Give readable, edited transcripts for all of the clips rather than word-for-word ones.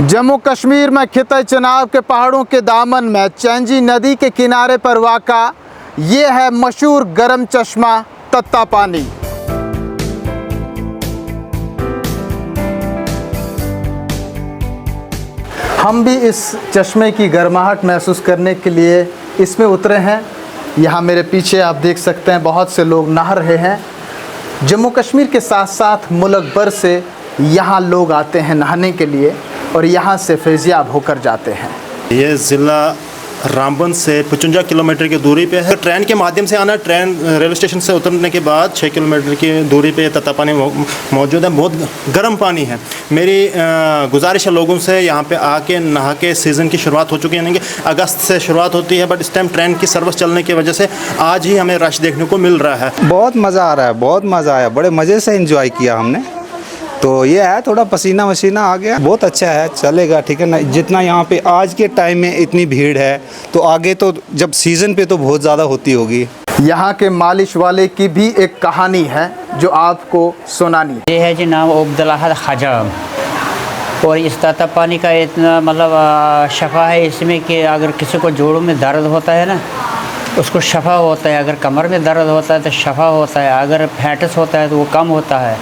जम्मू कश्मीर में खिते चिनाब के पहाड़ों के दामन में चैंजी नदी के किनारे पर वाक़ा ये है मशहूर गर्म चश्मा तत्ता पानी। हम भी इस चश्मे की गर्माहट महसूस करने के लिए इसमें उतरे हैं। यहाँ मेरे पीछे आप देख सकते हैं बहुत से लोग नहा रहे हैं। जम्मू कश्मीर के साथ साथ मुल्क भर से यहाँ लोग आते हैं नहाने के लिए और यहाँ से फैज़याब होकर जाते हैं। ये ज़िला रामबन से 55 किलोमीटर की दूरी पे है। ट्रेन के माध्यम से आना, ट्रेन रेलवे स्टेशन से उतरने के बाद 6 किलोमीटर की दूरी पे तत्ता पानी मौजूद है। बहुत गर्म पानी है। मेरी गुजारिश है लोगों से यहाँ पे आके नहा के सीज़न की शुरुआत हो चुकी है, यानी कि अगस्त से शुरुआत होती है, बट इस टाइम ट्रेन की सर्विस चलने की वजह से आज ही हमें रश देखने को मिल रहा है। बहुत मज़ा आ रहा है, बहुत मज़ा आया, बड़े मज़े से एंजॉय किया हमने। तो ये है थोड़ा पसीना वसीना आ गया, बहुत अच्छा है, चलेगा, ठीक है ना। जितना यहाँ पे आज के टाइम में इतनी भीड़ है तो आगे तो जब सीज़न पे तो बहुत ज़्यादा होती होगी। यहाँ के मालिश वाले की भी एक कहानी है जो आपको सुनानी है। ये है जी नाम अब्दुल्लाह खजाम, और इस तत्ता पानी का इतना मतलब शफ़ा है इसमें कि अगर किसी को जोड़ों में दर्द होता है ना उसको शफ़ा होता है, अगर कमर में दर्द होता है तो शफ़ा होता है, अगर फैटस होता है तो वो कम होता है।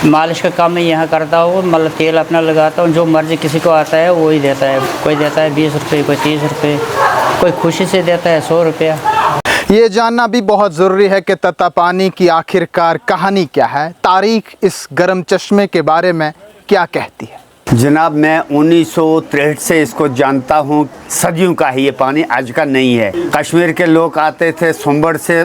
मालिश का काम मैं यहाँ करता हूँ, मतलब तेल अपना लगाता हूँ, जो मर्ज़ी किसी को आता है वही देता है। कोई देता है 20 रुपये, कोई 30 रुपये, कोई खुशी से देता है 100 रुपया। ये जानना भी बहुत ज़रूरी है कि तत्ता पानी की आखिरकार कहानी क्या है, तारीख़ इस गर्म चश्मे के बारे में क्या कहती है। जनाब, मैं 1963 से इसको जानता हूँ। सदियों का है ये पानी, आज का नहीं है। कश्मीर के लोग आते थे सुंबड़ से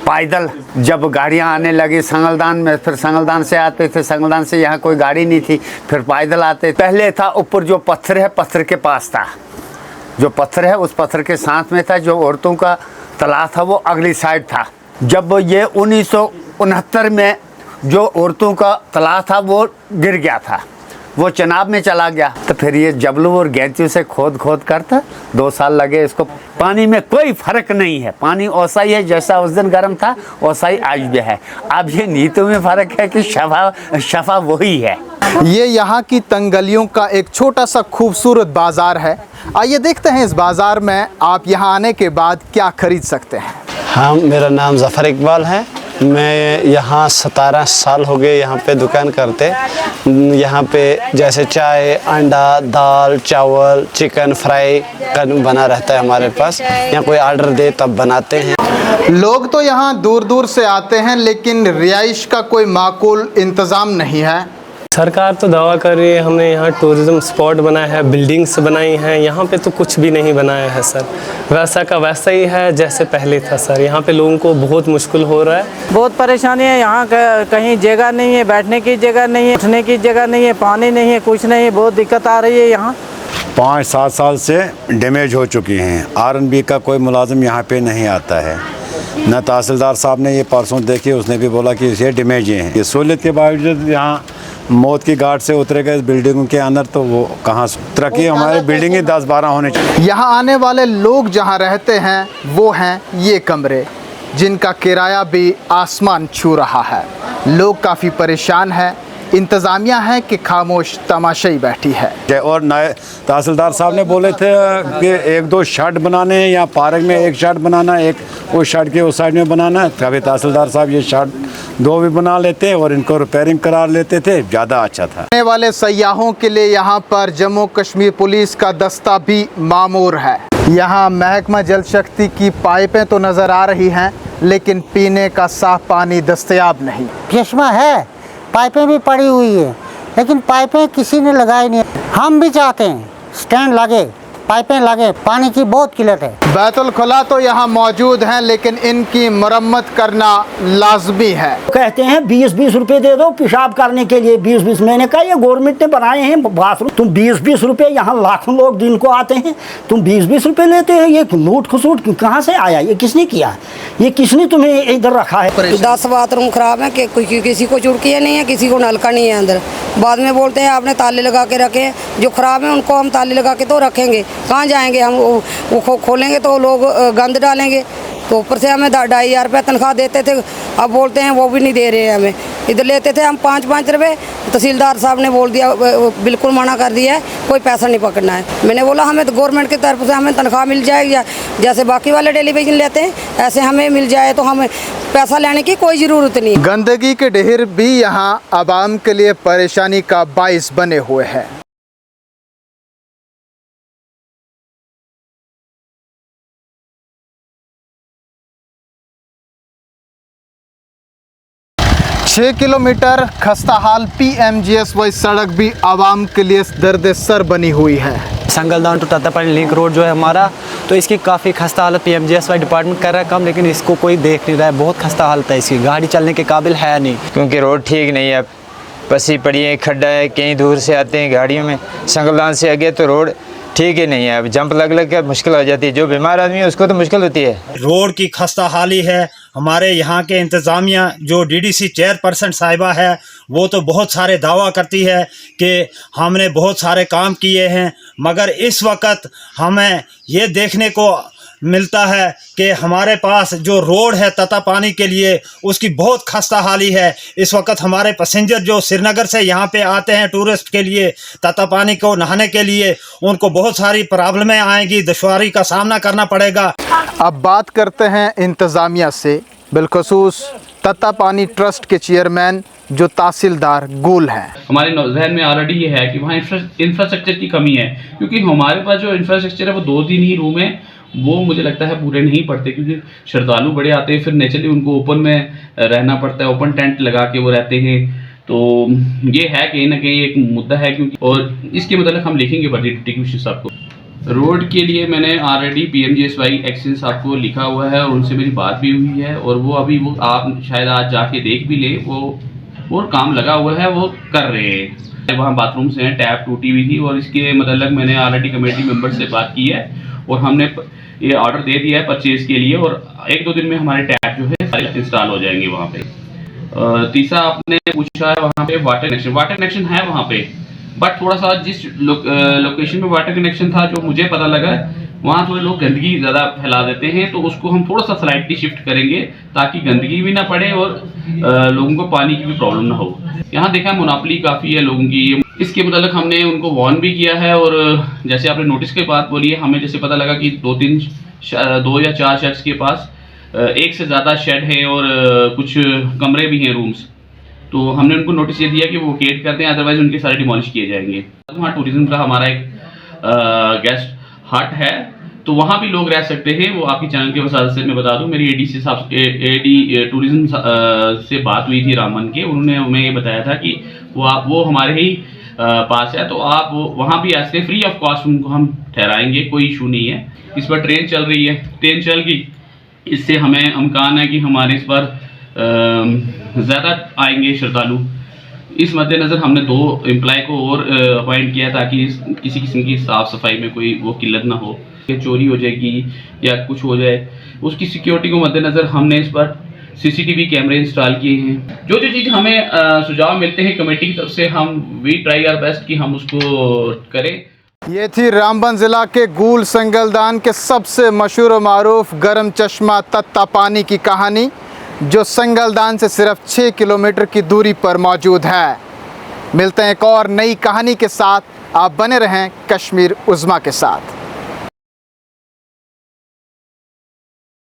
पैदल, जब गाड़ियाँ आने लगी संगलदान में, फिर संगलदान से आते थे, संगलदान से यहाँ कोई गाड़ी नहीं थी, फिर पैदल आते। पहले था ऊपर जो पत्थर है, पत्थर के पास था, जो पत्थर है उस पत्थर के साथ में था। जो औरतों का तालाब था वो अगली साइड था। जब ये 1969 में जो औरतों का तालाब था वो गिर गया था, वो चिनाब में चला गया, तो फिर ये जबलू और गैंचू से खोद खोद करता 2 साल लगे इसको। पानी में कोई फ़र्क नहीं है, पानी वैसा ही है जैसा उस दिन गर्म था वैसा ही आज भी है। अब ये नीतों में फ़र्क है कि शफा वही है। ये यहाँ की तंगलियों का एक छोटा सा खूबसूरत बाज़ार है। आइए देखते हैं इस बाज़ार में आप यहाँ आने के बाद क्या खरीद सकते हैं। हाँ, मेरा नाम ज़फ़र इकबाल है। मैं यहाँ 17 साल हो गए यहाँ पे दुकान करते। यहाँ पे जैसे चाय, अंडा, दाल, चावल, चिकन फ्राई बना रहता है हमारे पास। यहाँ कोई आर्डर दे तब बनाते हैं। लोग तो यहाँ दूर दूर से आते हैं लेकिन रिहाइश का कोई माकूल इंतज़ाम नहीं है। सरकार तो दावा कर रही है हमने यहाँ टूरिज़्म स्पॉट बनाया है, बिल्डिंग्स बनाई हैं। यहाँ पे तो कुछ भी नहीं बनाया है सर, वैसा का वैसा ही है जैसे पहले था सर। यहाँ पे लोगों को बहुत मुश्किल हो रहा है, बहुत परेशानी है। यहाँ कहीं जगह नहीं है, बैठने की जगह नहीं है, उठने की जगह नहीं है, पानी नहीं है, कुछ नहीं है, बहुत दिक्कत आ रही है। यहाँ 5-7 साल से डैमेज हो चुकी हैं। R&B का कोई मुलाजिम यहाँ पे नहीं आता है। न तहसीलदार साहब ने ये परसों देखी, उसने भी बोला कि ये डैमेज हैं। ये सहूलियत के बावजूद यहाँ मौत की घाट से उतरेगा इस बिल्डिंगों के अंदर, तो वो कहाँ तरक्की। हमारे बिल्डिंग 10-12 होने चाहिए। यहाँ आने वाले लोग जहाँ रहते हैं वो हैं ये कमरे, जिनका किराया भी आसमान छू रहा है। लोग काफ़ी परेशान हैं, इंतज़ामिया है कि खामोश तमाशाई बैठी है। और नए तहसीलदार साहब ने बोले थे कि 1-2 शेड बनाने हैं, या पार्क में 1 शेड बनाना, एक उस शेड के उस साइड में बनाना। कभी तहसीलदार साहब ये शेड 2 भी बना लेते और इनको रिपेयरिंग करा लेते थे, ज़्यादा अच्छा था। आने वाले सयाहों के लिए यहाँ पर जम्मू कश्मीर पुलिस का दस्ता भी मामूर है। यहाँ महकमा जल शक्ति की पाइपें तो नज़र आ रही हैं लेकिन पीने का साफ पानी दस्तयाब नहीं। चश्मा है, पाइपें भी पड़ी हुई है, लेकिन पाइपें किसी ने लगाई नहीं। हम भी चाहते हैं स्टैंड लगे, पाइपें लगे, पानी की बहुत किल्लत है। बैतुल खुला तो यहाँ मौजूद हैं लेकिन इनकी मरम्मत करना लाजमी है। कहते हैं 20-20 रुपए दे दो पेशाब करने के लिए, 20-20। मैंने कहा ये गवर्नमेंट ने बनाए हैं बाथरूम, तुम 20-20 रुपए, यहाँ लाखों लोग दिन को आते हैं, तुम 20-20 रुपए लेते हैं। ये लूट खसूट कहाँ से आया? ये किसने किया? ये किसने तुम्हें इधर रखा है? 10 बाथरूम खराब है कि किसी को चुड़कियाँ नहीं है, किसी को नलका नहीं है अंदर। बाद में बोलते हैं आपने ताले लगा के रखे, जो खराब है उनको हम ताले लगा के तो रखेंगे, कहाँ जाएंगे हम? वो खोलेंगे तो लोग गंद डालेंगे। तो ऊपर से हमें 2,500 रुपये तनख्वाह देते थे, अब बोलते हैं वो भी नहीं दे रहे हैं हमें। इधर लेते थे हम 5-5 रुपये, तहसीलदार साहब ने बोल दिया, बिल्कुल मना कर दिया है, कोई पैसा नहीं पकड़ना है। मैंने बोला हमें तो गवर्नमेंट की तरफ से हमें तनख्वाह मिल जाएगी, जैसे बाकी वाले टेलीविज़न लेते हैं ऐसे हमें मिल जाए तो हमें पैसा लेने की कोई ज़रूरत नहीं। गंदगी के ढेर भी यहाँ आवाम के लिए परेशानी का बाइस बने हुए हैं। छः किलोमीटर खस्ता हाल PMGSY सड़क भी आवाम के लिए दर्द सर बनी हुई है। Sangaldan to Tattapani link road जो है हमारा, तो इसकी काफ़ी खस्ता हालत PMGSY डिपार्टमेंट कर रहा है काम, लेकिन इसको कोई देख नहीं रहा है। बहुत खस्ता हालत है इसकी, गाड़ी चलने के काबिल है नहीं, क्योंकि रोड ठीक नहीं है, पसी पड़ी है, खड्डा है, कहीं दूर से आते हैं गाड़ियों में। संगलदान से आगे तो रोड ठीक ही नहीं है, अब जंप लग लग कर मुश्किल हो जाती है, जो बीमार आदमी है उसको तो मुश्किल होती है। रोड की खस्ता हाली है। हमारे यहाँ के इंतज़ामिया जो DDC चेयरपर्सन साहिबा है वो तो बहुत सारे दावा करती है कि हमने बहुत सारे काम किए हैं, मगर इस वक्त हमें ये देखने को मिलता है कि हमारे पास जो रोड है तत्तापानी के लिए उसकी बहुत खस्ता हाली है। इस वक्त हमारे पैसेंजर जो श्रीनगर से यहाँ पे आते हैं टूरिस्ट के लिए तत्तापानी को नहाने के लिए, उनको बहुत सारी प्रॉब्लमें आएंगी, दुश्वारी का सामना करना पड़ेगा। अब बात करते हैं इंतज़ामिया से, बिलखसूस तत्तापानी ट्रस्ट के चेयरमैन जो तहसीलदार गुल हैं। हमारे जहन में ऑलरेडी ये है कि वहाँ इंफ्रास्ट्रक्चर की कमी है, क्योंकि हमारे पास जो इंफ्रास्ट्रक्चर है वो 2-3 ही रूम है, वो मुझे लगता है पूरे नहीं पड़ते, क्योंकि श्रद्धालु बड़े आते हैं, फिर नेचुरली उनको ओपन में रहना पड़ता है, ओपन टेंट लगा के वो रहते हैं। तो ये है कहीं ना कहीं एक मुद्दा है, क्योंकि और इसके मतलब हम लिखेंगे बर्दी डिप्टी साहब को। रोड के लिए मैंने ऑलरेडी PMGSY एक्शन साहब को लिखा हुआ है और उनसे मेरी बात भी हुई है, और वो अभी वो आप शायद आज जाके देख भी ले, वो काम लगा हुआ है, वो कर रहे हैं। वहाँ बाथरूम्स हैं, टैप टूटी हुई थी, और इसके मतलब मैंने ऑलरेडी कमेटी मेंबर से बात की है और हमने ये ऑर्डर दे दिया है परचेज़ के लिए, और 1-2 दिन में हमारे टैप जो है सारे इंस्टॉल हो जाएंगे वहाँ पे। तीसरा आपने पूछा है वहाँ पे वाटर कनेक्शन है वहाँ पे, बट थोड़ा सा जिस लोकेशन में वाटर कनेक्शन था जो मुझे पता लगा वहाँ थोड़े लोग गंदगी ज़्यादा फैला देते हैं, तो उसको हम थोड़ा सा स्लाइटली शिफ्ट करेंगे ताकि गंदगी भी ना पड़े और लोगों को पानी की भी प्रॉब्लम ना हो। यहाँ देखा मोनोपोली काफ़ी है लोगों की, इसके मतलब हमने उनको वार्न भी किया है, और जैसे आपने नोटिस की बात बोली है, हमें जैसे पता लगा कि 2 या 4 शख्स के पास एक से ज़्यादा शेड है और कुछ कमरे भी हैं, रूम्स, तो हमने उनको नोटिस ये दिया कि वो वेकेट करते हैं, अदरवाइज उनके सारे डिमोलिश किए जाएंगे। वहाँ टूरिज्म का हमारा एक गेस्ट हट है, तो वहाँ भी लोग रह सकते हैं। वो आपकी चैनल के वसात से मैं बता दूं, मेरी AD साहब टूरिज्म से बात हुई थी रामन के, उन्होंने हमें ये बताया था कि वो हमारे ही पास है, तो आप वहाँ भी ऐसे फ्री ऑफ कॉस्ट उनको हम ठहराएंगे, कोई इशू नहीं है। इस पर ट्रेन चल रही है, ट्रेन चल गई, इससे हमें इम्कान है कि हमारे इस पर ज़्यादा आएंगे श्रद्धालु। इस मद्देनज़र हमने 2 एम्प्लॉय को और अपॉइंट किया ताकि किसी किस्म की साफ़ सफाई में कोई वो किल्लत ना हो कि चोरी हो जाएगी या कुछ हो जाए, उसकी सिक्योरिटी को मद्देनज़र हमने इस पर CCTV कैमरे इंस्टॉल किए हैं। जो चीज़ हमें सुझाव मिलते हैं कमेटी की तरफ से, हम वी ट्राई आवर बेस्ट कि हम उसको करें। ये थी रामबन ज़िला के गूल संगलदान के सबसे मशहूर व मारूफ गर्म चश्मा तत्तापानी की कहानी, जो संगलदान से सिर्फ 6 किलोमीटर की दूरी पर मौजूद है। मिलते हैं एक और नई कहानी के साथ, आप बने रहें कश्मीर उज़्मा के साथ।